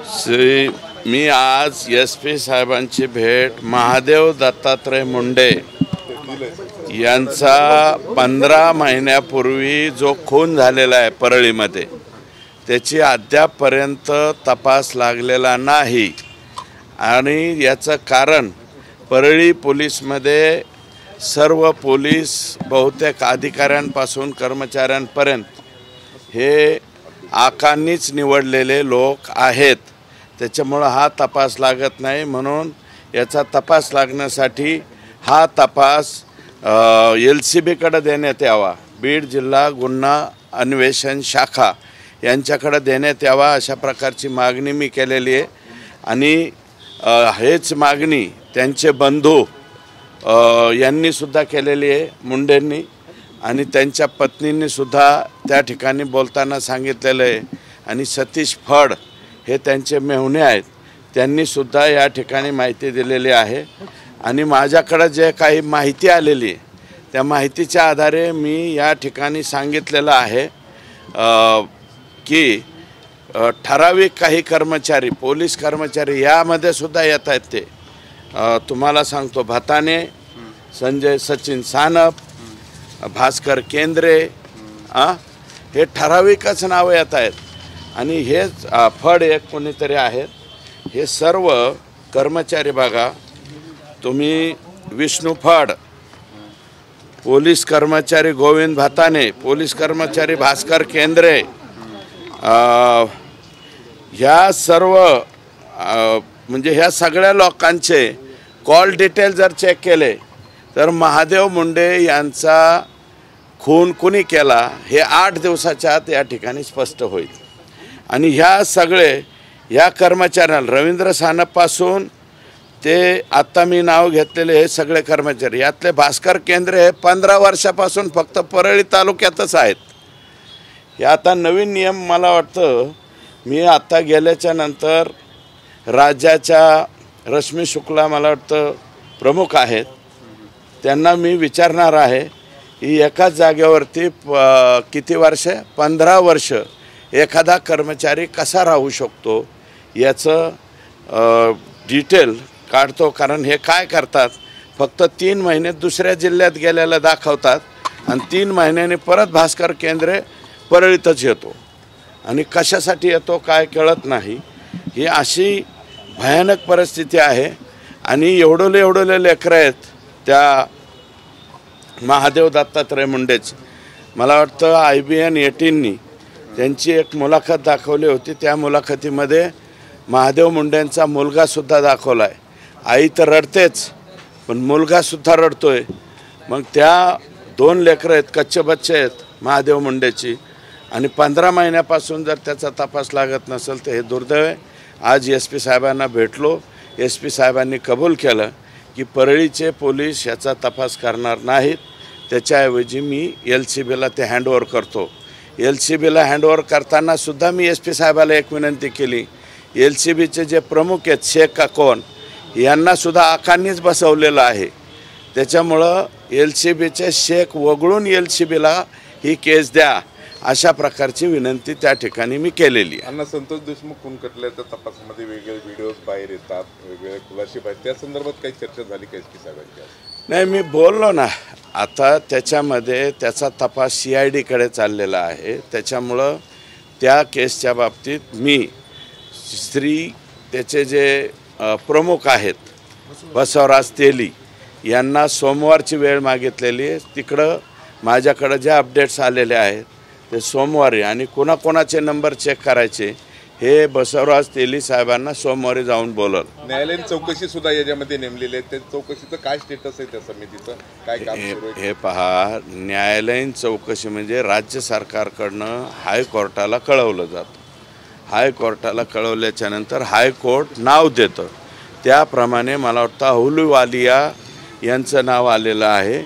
मी आज SP साहेबांची भेट महादेव दत्तात्रय मुंडे यांचा 15 महिन्यापूर्वी जो खून झालेला आहे परळीमध्ये त्याची अद्यापपर्यंत तपास लागलेला नाही आणि याचं कारण परळी पोलीसमध्ये सर्व पोलीस बहुतेक अधिकाऱ्यांपासून कर्मचाऱ्यांपर्यंत हे आकांनीच निवडलेले लोक आहेत। त्याच्यामुळे हा तपास लागत नाही, म्हणून याचा तपास लागण्यासाठी हा तपास LCB कडे देण्यात यावा, बीड जिल्हा गुन्हा अन्वेषण शाखा यांच्याकडे देण्यात यावा अशा प्रकारची मागणी मी केलेली आहे। आणि हेच मागणी त्यांचे बंधू यांनी सुद्धा केलेली आहे मुंडेंनी, आणि त्यांच्या पत्नींनी सुद्धा त्या ठिकाणी बोलताना सांगितलेलं आहे। आणि सतीश फड हे त्यांचे मेहुणे आहेत, त्यांनी सुद्धा या ठिकाणी माहिती दिलेली आहे। आणि माझ्याकडे जे काही माहिती आलेली आहे त्या माहितीच्या आधारे मी या ठिकाणी सांगितलेलं आहे की ठराविक काही कर्मचारी, पोलीस कर्मचारी यामध्ये सुद्धा येत आहेत। ते तुम्हाला सांगतो, भताने, संजय सचिन सानप, भास्कर केंद्रे, हे ठराविकच नावं येत आहेत। आणि हेच फड एक कोणीतरी आहेत। हे सर्व कर्मचारी बघा तुम्ही, विष्णू फड, पोलीस कर्मचारी गोविंद भताने, पोलीस कर्मचारी भास्कर केंद्रे, ह्या सर्व म्हणजे ह्या सगळ्या लोकांचे कॉल डिटेल जर चेक केले तर महादेव मुंडे यांचा खून कुणी केला हे 8 दिवसाच्या आत या ठिकाणी स्पष्ट होईल। आणि ह्या कर्मचाऱ्यांना रवींद्र सानपपासून ते आता मी नाव घेतलेले हे सगळे कर्मचारी, यातले भास्कर केंद्रे हे 15 वर्षापासून फक्त परळी तालुक्यातच आहेत। हे आता नवीन नियम मला वाटतं, मी आता गेल्याच्या नंतर राज्याच्या रश्मी शुक्ला मला वाटतं प्रमुख आहेत, त्यांना मी विचारणार आहे की एकाच जागेवरती किती वर्ष, 15 वर्ष एखादा कर्मचारी कसा राहू शकतो याचं डिटेल काढतो। कारण हे काय करतात, फक्त 3 महिने दुसऱ्या जिल्ह्यात गेलेलं दाखवतात आणि 3 महिन्यांनी परत भास्कर केंद्रे परळीतच येतो आणि कशासाठी येतो काय कळत नाही। ही अशी भयानक परिस्थिती आहे। आणि एवढले लेकरं आहेत त्या महादेव दत्तात्रय मुंडेची। मला वाटतं IBN 18नी त्यांची एक मुलाखत दाखवली होती, त्या मुलाखतीमध्ये महादेव मुंडेंचा मुलगासुद्धा दाखवला आहे। आई तर रडतेच पण मुलगासुद्धा रडतोय। मग त्या 2 लेकरं आहेत, कच्चे बच्चे आहेत महादेव मुंडेची, आणि 15 महिन्यापासून जर त्याचा तपास लागत नसेल तर हे दुर्दैव आहे। आज SP साहेबांना भेटलो, SP साहेबांनी कबूल केलं की परळीचे पोलीस याचा तपास करणार नाहीत, त्याच्याऐवजी मी LCBला ते हँडओव्हर करतो। LCBला हँडओव्हर करताना सुद्धा मी SP साहेबाला एक विनंती केली, LCBचे जे प्रमुख आहेत शेख अकोन यांना सुद्धा आकांनीच बसवलेलं आहे, त्याच्यामुळं LCBचे शेख वगळून LCBला ही केस द्या अशा प्रकारची विनंती त्या ठिकाणी मी केलेली आहे। अण्णा संतोष देशमुख खून खटल्याच्या तपासामध्ये वेगवेगळे व्हिडिओज बाहेर येतात, वेगवेगळे खुलासे बाहेर, त्या संदर्भात काही चर्चा झाली का SP साहेबांची? नाही, मी बोललो ना आता, त्याच्यामध्ये त्याचा तपास CID कडे चाललेला आहे। त्याच्यामुळं त्या केसच्या बाबतीत मी त्याचे जे प्रमुख आहेत बसवराज तेली यांना सोमवारची वेळ मागितलेली आहे। तिकडं माझ्याकडं ज्या अपडेट्स आलेले आहेत ते सोमवारी, आणि कोणाकोणाचे नंबर चेक करायचे हे बसवराज तेली साहेबांना सोमवारी जाऊन बोलल। न्यायालयीन चौकशी सुद्धा याच्यामध्ये नेमलेली आहे, त्या चौकशीचं काय स्टेटस आहे, त्या समितीचं काय काम सुरू आहे? हे पहा, न्यायालयीन चौकशी म्हणजे राज्य सरकारकडनं हायकोर्टाला कळवलं जातं। हायकोर्टाला कळवल्याच्या नंतर हायकोर्ट नाव देतं, त्याप्रमाणे मला वाटतं अहलुवालिया यांचं नाव आलेलं आहे।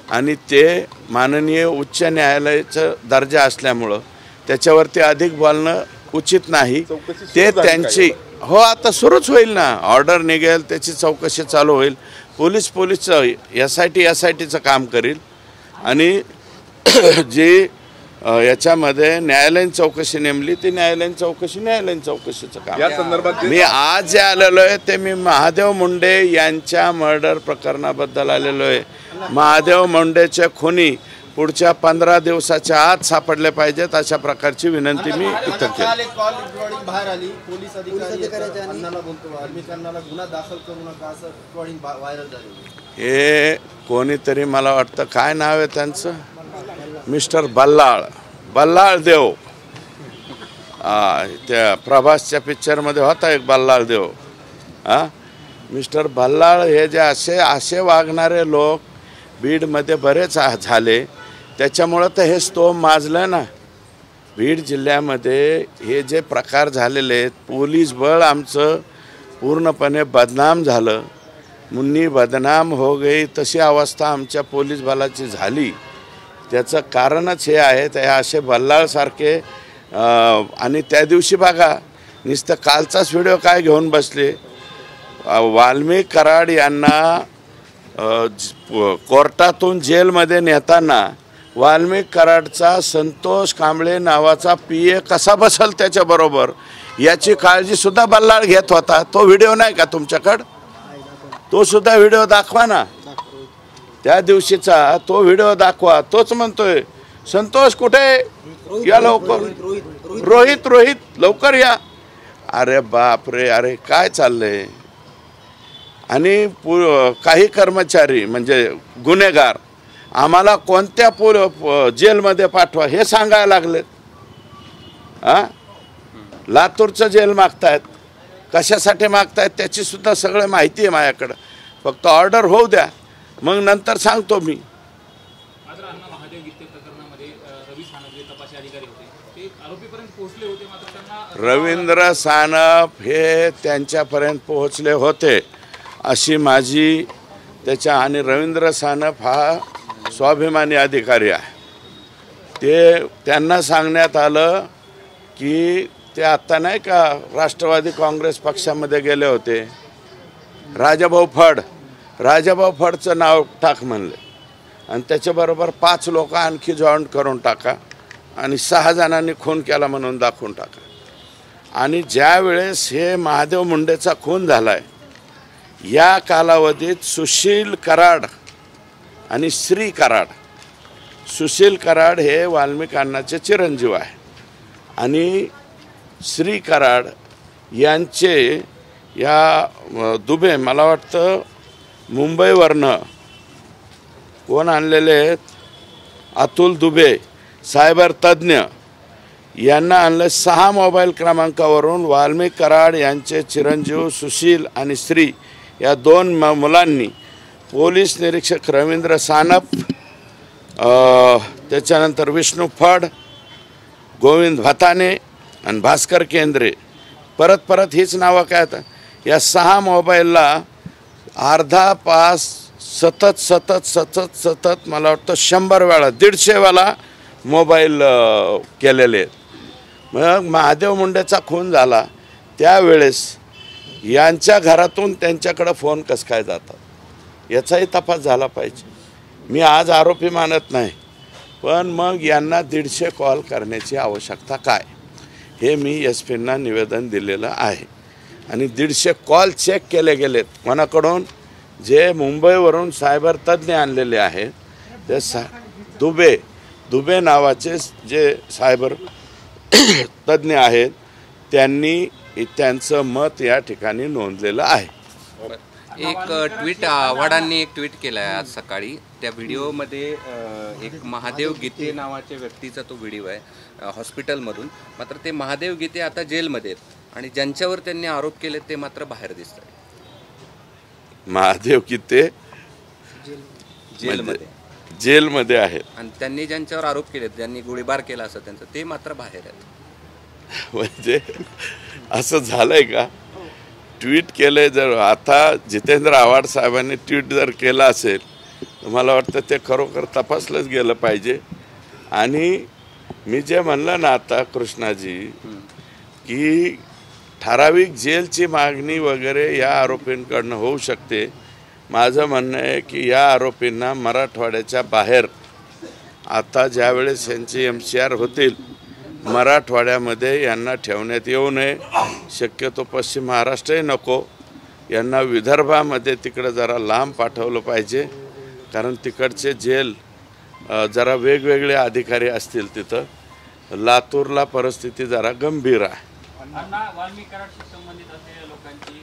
आणि ते माननीय उच्च न्यायालयाचं दर्जा असल्यामुळं त्याच्यावरती अधिक बोलणं उचित नाही। ते त्यांची आता सुरूच होईल ना, ऑर्डर निघेल त्याची चौकशी चालू होईल। पोलीस SITचं काम करील आणि जी याच्यामध्ये न्यायालयीन चौकशी नेमली, ती न्यायालयीन चौकशीचं काम. या संदर्भात मी आज जे आलेलो आहे ते मी महादेव मुंडे यांच्या मर्डर प्रकरणाबद्दल आलेलो आहे. महादेव मुंडेचे खुनी पुढच्या 15 दिवसाच्या आत सापडले पाहिजेत अशा प्रकारची विनंती मी इथं केली. बाहेर आली पोलीस अधिकारी अन्नाला बोलतो वाल्मिकांना गुन्हा दाखल करू नका असं रेकॉर्डिंग व्हायरल झाली. हे कोणीतरी मला वाटतं काय नाव आहे त्यांचं, मिस्टर बल्लाळ देव, त्या प्रभासच्या पिक्चरमध्ये होता एक बल्लाळ देव. मिस्टर बल्लाळ हे जे असे वागणारे लोक बीडमध्ये बरेच झाले, त्याच्यामुळं तर हे स्तोम माजलं ना. बीड जिल्ह्यामध्ये हे जे प्रकार झालेले आहेत, पोलीस बळ आमचं पूर्णपणे बदनाम झालं, मुन्नी बदनाम हो गई, तशी अवस्था आमच्या पोलीस बलाची झाली. त्याचं कारणच हे आहे, ते असे बल्लाळसारखे. आणि त्या दिवशी बघा नुसतं कालचाच व्हिडिओ काय घेऊन बसले, वाल्मिक कराड यांना कोर्टातून जेलमध्ये नेताना वाल्मिक कराडचा संतोष कांबळे नावाचा PA कसा बसल त्याच्याबरोबर याची काळजीसुद्धा बल्लाळ घेत होता. तो व्हिडिओ नाही का तुमच्याकडं? तो सुद्धा व्हिडिओ दाखवा ना, त्या दिवशीचा तो व्हिडिओ दाखवा. तोच म्हणतोय संतोष कुठे, या लवकर, रोहित लवकर या. अरे बाप रे, अरे काय चाललंय. आणि काही कर्मचारी म्हणजे गुन्हेगार आम्हाला कोणत्या जेलमध्ये पाठवा हे सांगायला लागलेत. लातूरचं जेल मागतायत, कशासाठी मागतायत त्याची सुद्धा सगळं माहिती आहे माझ्याकडं. फक्त ऑर्डर होऊ द्या, मग नंतर सांगतो मी. रवींद्र सानप हे त्यांच्यापर्यंत पोहोचले होते अशी माझी आणि रवींद्र सानप हा स्वाभिमानी अधिकारी आहे. त्यांना सांगण्यात आलं की ते आत्ता नाही का राष्ट्रवादी काँग्रेस पक्षामध्ये गेले होते, राजाभाऊ फडचं नाव टाक म्हणले आणि त्याच्याबरोबर 5 लोक आणखी जॉईन करून टाका आणि 6 जणांनी खून केला म्हणून दाखवून टाका. आणि ज्या वेळेस हे महादेव मुंडेचा खून झालाय या कालावधीत सुशील कराड आणि श्री कराड, सुशील कराड हे वाल्मिक अण्णाचे चिरंजीव आहे आणि श्री कराड यांचे या दुबे मला वाटतं मुंबईवरनं कोण आणलेले आहेत, अतुल दुबे सायबर तज्ज्ञ यांना आणलं. 6 मोबाईल क्रमांकावरून वाल्मिक कराड यांचे चिरंजीव सुशील आणि श्री या 2 मुलांनी पोलीस निरीक्षक रवींद्र सानप, त्याच्यानंतर विष्णू फड, गोविंद भताने आणि भास्कर केंद्रे, परत हीच नावं काय आता, या 6 मोबाईलला अर्धा पास सतत मला वाटतं 100 वेळा 150 वेळा मोबाईल केलेले आहेत. मग महादेव मुंडेचा खून झाला त्यावेळेस यांच्या घरातून त्यांच्याकडे फोन कसं काय जातात याचाही तपास झाला पाहिजे. मी आज आरोपी मानत नाही, पण मग यांना 150 कॉल करण्याची आवश्यकता काय हे मी SP-ना निवेदन दिलेलं आहे. आणि 150 कॉल चेक केले गेलेत कोणाकडून, जे मुंबईवरून सायबर तज्ज्ञ आणलेले आहेत ते दुबे नावाचे जे सायबर तज्ज्ञ आहेत त्यांनी त्यांचं मत या ठिकाणी नोंदलेलं आहे. एक ट्विट आव्हाडांनी एक ट्विट केला आहे आज सकाळी. त्या व्हिडिओमध्ये एक महादेव गीते नावाच्या व्यक्तीचा तो व्हिडिओ आहे हॉस्पिटलमधून. मात्र ते महादेव गीते आता जेलमध्ये आहेत आणि ज्यांच्यावर त्यांनी आरोप केले ते मात्र बाहेर दिसत आहेत. महादेव गीते जेलमध्ये आहेत आणि त्यांनी ज्यांच्यावर आरोप केले, ज्यांनी गोळीबार केला असं त्यांचं, ते मात्र बाहेर आहेत. म्हणजे असं झालंय का? ट्विट केलंय जर आता जितेंद्र आव्हाड साहेबांनी ट्विट जर केलं असेल तर मला वाटतं ते खरोखर तपासलंच गेलं पाहिजे. आणि मी जे म्हणलं ना आता कृष्णाजी की ठराविक जेलची मागणी वगैरे या आरोपींकडनं होऊ शकते, माझं म्हणणं आहे की या आरोपींना मराठवाड्याच्या बाहेर आता ज्यावेळेस यांचे MCR होतील मराठवाड्यामध्ये यांना ठेवण्यात येऊ नये, शक्यतो पश्चिम महाराष्ट्रही नको, यांना विदर्भामध्ये तिकडं जरा लांब पाठवलं पाहिजे, कारण तिकडचे जेल जरा वेगवेगळे अधिकारी असतील तिथं. लातूरला परिस्थिती जरा गंभीर आहे. अण्णा वाल्मिक कराडशी संबंधित असलेल्या लोकांची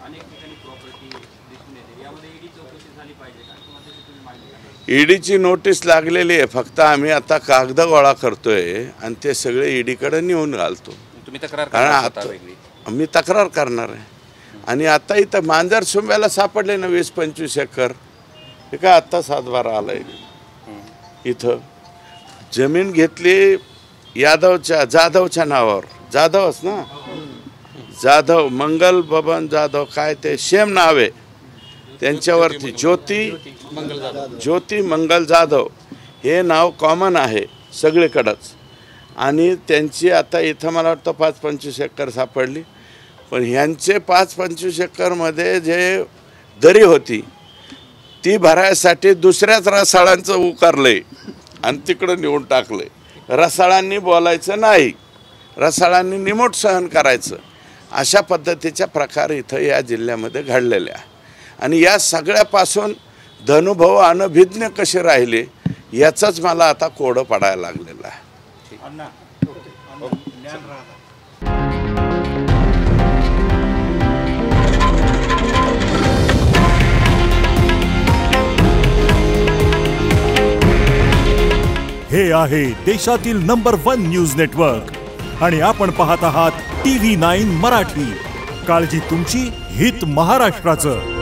अनेक ठिकाणी प्रॉपर्टी दिसून येते, यामध्ये ईडी चौकशी झाली पाहिजे का किंवा त्याची तुम्ही मागणी करा? ईडीची नोटीस लागलेली आहे, फक्त आम्ही आता कागद गोळा करतोय आणि ते सगळे ईडीकडे नेऊन घालतो. तुम्ही तक्रार कारण करा आता आम्ही तक्रार करणार आहे. आणि आता इथं मांजर सुंब्याला सापडले ना 20-25 एकर, हे काय आत्ता 7-12 आलंय. इथं जमीन घेतली जाधवच्या नावावर, जाधवच ना, जाधव मंगल बबन जाधव, काय ते सेम नाव आहे त्यांच्यावरती, ज्योती मंगल जाधव हे नाव कॉमन आहे सगळीकडंच. आणि त्यांची आता इथं मला वाटतं 5-25 एकर सापडली. पण ह्यांचे 5-25 एकरमध्ये जे दरी होती ती भरायसाठी दुसऱ्याच रसाळांचं उकारलंय आणि तिकडं नेऊन टाकलंय. रसाळांनी बोलायचं नाही, रसाळांनी निमूट सहन करायचं, अशा पद्धतीच्या प्रकार इथं या जिल्ह्यामध्ये घडलेले आहे. आणि या सगळ्यापासून धनुभाऊ अनभिज्ञ कसे राहिले याचंच मला आता कोडं पडायला लागलेलं आहे. हे आहे देशातील नंबर 1 न्यूज नेटवर्क आणि आपण पाहत आहात TV9 मराठी. काळजी तुमची, हित महाराष्ट्राचं.